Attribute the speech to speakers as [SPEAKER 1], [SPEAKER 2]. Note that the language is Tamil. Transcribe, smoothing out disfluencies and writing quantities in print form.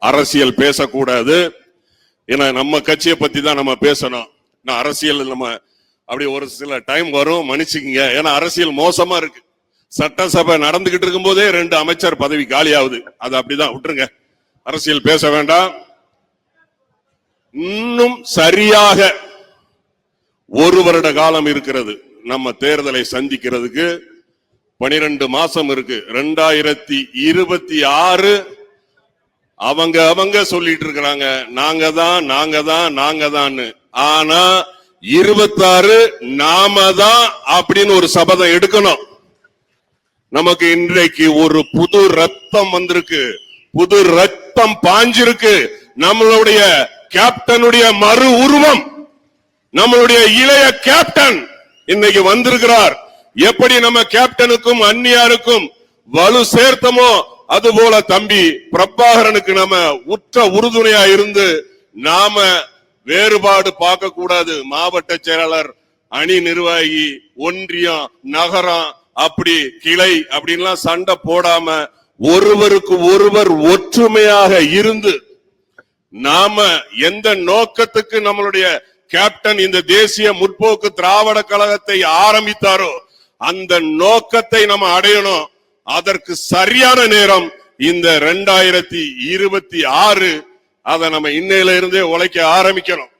[SPEAKER 1] அரசியல் பேசக்கூடாது. ஏன்னா நம்ம கட்சியை பத்தி தான் நம்ம பேசணும். அரசியல் நம்ம அப்படி ஒரு சில டைம் வரும், மன்னிச்சுக்கீங்க. ஏன்னா அரசியல் மோசமா இருக்கு. சட்டசபை நடந்துகிட்டு இருக்கும் போதே 2 அமைச்சர் பதவி காலி ஆகுது. அது அப்படிதான் விட்டுருங்க, அரசியல் பேச வேண்டாம். இன்னும் சரியாக 1 வருட காலம் இருக்கிறது நம்ம தேர்தலை சந்திக்கிறதுக்கு. 12 மாசம் இருக்கு. 2026 அவங்க சொல்லிட்டு இருக்கிறாங்க நாங்க தான். ஆனா 26 நாம தான் அப்படின்னு ஒரு சபதம் எடுக்கணும். நமக்கு இன்றைக்கு ஒரு புது ரத்தம் வந்திருக்கு, புது ரத்தம் பாஞ்சிருக்கு. நம்மளுடைய கேப்டனுடைய மறு உருவம், நம்மளுடைய இளைய கேப்டன் இன்னைக்கு வந்திருக்கிறார். எப்படி நம்ம கேப்டனுக்கும் அந்நியாருக்கும் வலு சேர்த்தமோ அதுபோல தம்பி பிரபாகரனுக்கு நம்ம உற்ற உறுதுணையா இருந்து நாம வேறுபாடு பார்க்க கூடாது. மாவட்ட செயலாளர், அணி நிர்வாகி, ஒன்றியம், நகரம், அப்படி கிளை அப்படின்லாம் சண்டை போடாம ஒருவருக்கு ஒருவர் ஒற்றுமையாக இருந்து நாம எந்த நோக்கத்துக்கு நம்மளுடைய கேப்டன் இந்த தேசிய முற்போக்கு திராவிட கழகத்தை ஆரம்பித்தாரோ அந்த நோக்கத்தை நம்ம அடையணும். அதற்கு சரியான நேரம் இந்த 2026. அதை நம்ம இன்னையில இருந்தே உழைக்க ஆரம்பிக்கணும்.